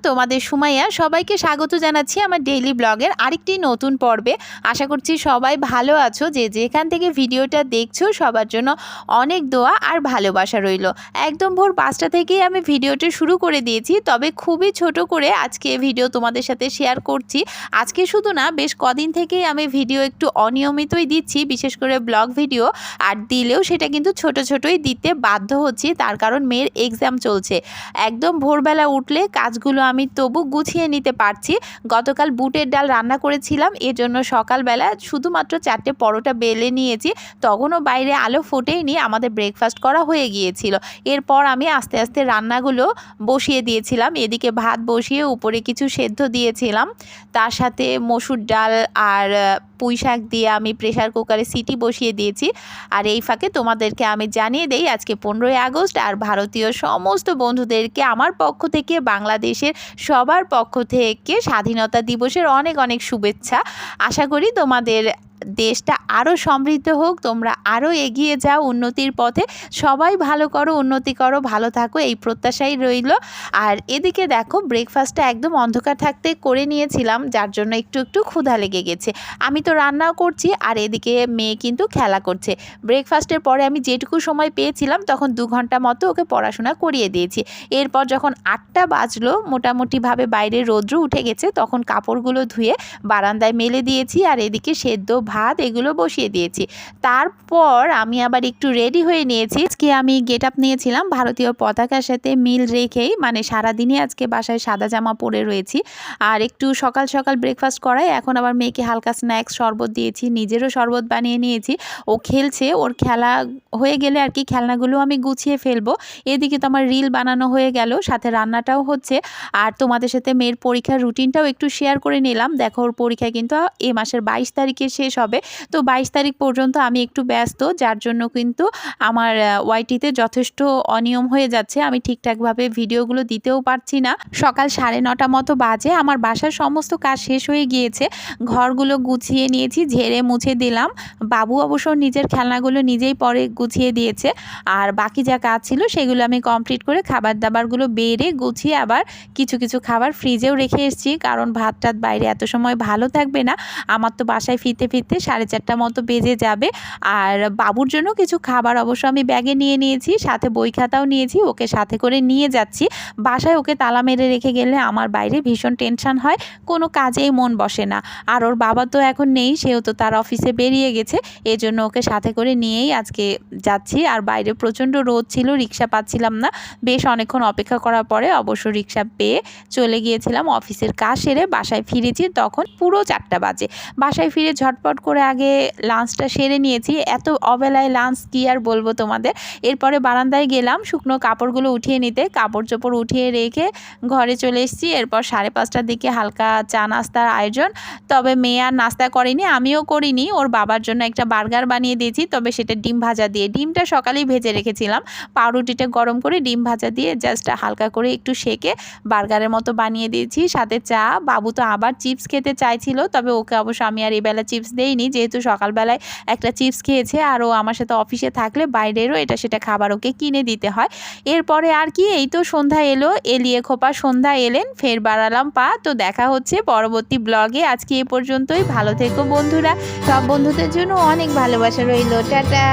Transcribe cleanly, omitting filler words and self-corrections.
তোমাদের সুমাইয়া। সবাইকে স্বাগত জানাচ্ছি আমার ডেইলি ব্লগের আরেকটি নতুন পর্বে। আশা করছি সবাই ভালো আছো। যে যেখান থেকে ভিডিওটা দেখছো সবার জন্য অনেক দোয়া আর ভালোবাসা রইল। একদম ভোর 5টা থেকেই আমি ভিডিওটা শুরু করে দিয়েছি, তবে খুবই ছোট করে আজকে ভিডিও তোমাদের সাথে শেয়ার করছি। আজকে শুধু না, বেশ কদিন থেকেই আমি ভিডিও একটু অনিয়মিতই দিচ্ছি, বিশেষ করে ব্লগ ভিডিও। আর দিলেও সেটা কিন্তু ছোট ছোটই দিতে বাধ্য হচ্ছি, তার কারণ মেয়ের এক্সাম চলছে। একদম ভোরবেলা উঠলে কাজগুলো আমি তবু গুছিয়ে নিতে পারছি। গতকাল বুটের ডাল রান্না করেছিলাম, এজন্য সকালবেলা শুধুমাত্র 4টে পরোটা বেলে নিয়েছি। তখনও বাইরে আলো ফোটেইনি, আমাদের ব্রেকফাস্ট করা হয়ে গিয়েছিল। এরপর আমি আস্তে আস্তে রান্নাগুলো বসিয়ে দিয়েছিলাম। এদিকে ভাত বসিয়ে উপরে কিছু সেদ্ধ দিয়েছিলাম, তার সাথে মসুর ডাল আর পুঁই শাক দিয়ে আমি প্রেশার কুকারে সিটি বসিয়ে দিয়েছি। আর এই ফাঁকে তোমাদেরকে আমি জানিয়ে দেই, আজকে 15ই আগস্ট, আর ভারতীয় সমস্ত বন্ধুদেরকে আমার পক্ষ থেকে, বাংলাদেশের সবার পক্ষ থেকে স্বাধীনতা দিবসের অনেক অনেক শুভেচ্ছা। আশা করি তোমাদের দেশটা আরও সমৃদ্ধ হোক, তোমরা আরও এগিয়ে যাও উন্নতির পথে। সবাই ভালো করো, উন্নতি করো, ভালো থাকো, এই প্রত্যাশাই রইল। আর এদিকে দেখো, ব্রেকফাস্টটা একদম অন্ধকার থাকতে করে নিয়েছিলাম, যার জন্য একটু একটু ক্ষুধা লেগে গেছে। আমি তো রান্নাও করছি আর এদিকে মেয়ে কিন্তু খেলা করছে। ব্রেকফাস্টের পরে আমি যেটুকু সময় পেয়েছিলাম তখন 2 ঘন্টা মতো ওকে পড়াশোনা করিয়ে দিয়েছি। এরপর যখন 8টা বাজলো, মোটামুটিভাবে বাইরে রৌদ্র উঠে গেছে, তখন কাপড়গুলো ধুয়ে বারান্দায় মেলে দিয়েছি আর এদিকে সেদ্ধ ভাত এগুলো বসিয়ে দিয়েছি। তারপর আমি আবার একটু রেডি হয়ে নিয়েছি। আজকে আমি গেট আপ নিয়েছিলাম ভারতীয় পতাকার সাথে মিল রেখেই, মানে সারাদিনই আজকে বাসায় সাদা জামা পরে রয়েছি। আর একটু সকাল সকাল ব্রেকফাস্ট করাই, এখন আবার মেয়েকে হালকা স্ন্যাক্স শরবত দিয়েছি, নিজেরও শরবত বানিয়ে নিয়েছি। ও খেলছে, ওর খেলা হয়ে গেলে আর কি খেলনাগুলো আমি গুছিয়ে ফেলবো। এদিকে তো আমার রিল বানানো হয়ে গেল, সাথে রান্নাটাও হচ্ছে। আর তোমাদের সাথে মেয়ের পরীক্ষার রুটিনটাও একটু শেয়ার করে নিলাম। দেখো, ওর পরীক্ষা কিন্তু এই মাসের 22 তারিখে শেষ হবে। তো 22 তারিখ পর্যন্ত আমি একটু ব্যস্ত, যার জন্য কিন্তু আমার ওয়াইটিতে যথেষ্ট অনিয়ম হয়ে যাচ্ছে। আমি ঠিকঠাকভাবে ভিডিওগুলো দিতেও পারছি না। সকাল 9:30 মতো বাজে, আমার বাসার সমস্ত কাজ শেষ হয়ে গিয়েছে। ঘরগুলো গুছিয়ে নিয়েছি, ঝেড়ে মুছে দিলাম। বাবু অবশ্য নিজের খেলনাগুলো নিজেই পরে গুছিয়ে দিয়েছে। আর বাকি যা কাজ ছিল সেগুলো আমি কমপ্লিট করে খাবার দাবারগুলো বেড়ে গুছিয়ে আবার কিছু কিছু খাবার ফ্রিজেও রেখে এসেছি, কারণ ভাত টাত বাইরে এত সময় ভালো থাকবে না। আমার তো বাসায় ফিরতে ফিরতে 4:30 মতো বেজে যাবে। আর বাবুর জন্য কিছু খাবার অবশ্য আমি ব্যাগে নিয়ে নিয়েছি, সাথে বই খাতাও নিয়েছি, ওকে সাথে করে নিয়ে যাচ্ছি। বাসায় ওকে তালা মেরে রেখে গেলে আমার বাইরে ভীষণ টেনশন হয়, কোনো কাজেই মন বসে না। আর ওর বাবা তো এখন নেই, সেও তো তার অফিসে বেরিয়ে গেছে, এজন্য ওকে সাথে করে নিয়েই আজকে যাচ্ছি। আর বাইরে প্রচণ্ড রোদ ছিল, রিক্সা পাচ্ছিলাম না। বেশ অনেকক্ষণ অপেক্ষা করার পরে অবশ্য রিক্সা পেয়ে চলে গিয়েছিলাম। অফিসের কাজ সেরে বাসায় ফিরেছি তখন পুরো 4টা বাজে। বাসায় ফিরে ঝটপট করে আগে লাঞ্চটা সেরে নিয়েছি। এত অবেলায় লাঞ্চ কি আর বলবো তোমাদের। এরপরে বারান্দায় গেলাম শুকনো কাপড়গুলো উঠিয়ে নিতে, কাপড় চোপড় উঠিয়ে রেখে ঘরে চলে এসেছি। এরপর 5:30টার দিকে হালকা চা নাস্তার আয়োজন। তবে মেয়ে আর নাস্তা করেনি, আমিও করিনি। ওর বাবার জন্য একটা বার্গার বানিয়ে দিয়েছি, তবে সেটা ডিম ভাজা দিয়ে। ডিমটা সকালেই ভেজে রেখেছিলাম, পাউরুটিটা গরম করে ডিম ভাজা দিয়ে জাস্ট হালকা করে একটু সেকে বার্গারের মতো বানিয়ে দিয়েছি, সাথে চা। বাবু তো আবার চিপস খেতে চাইছিল, তবে ওকে অবশ্য আমি আর এবেলা চিপস দেইনি, যেহেতু সকালবেলায় একটা চিপস খেয়েছে। আর ও আমার সাথে অফিসে থাকলে বাইরেরও এটা সেটা খাবার ওকে কিনে দিতে হয়। এরপরে আর কি, এই তো সন্ধ্যা এলো, এলিয়ে খোপা সন্ধ্যা এলেন, ফের বাড়ালাম পা। তো দেখা হচ্ছে পরবর্তী ব্লগে। আজকে এ পর্যন্তই। ভালো থেকো বন্ধুরা, সব বন্ধুদের জন্য অনেক ভালোবাসা রইল। টাটা।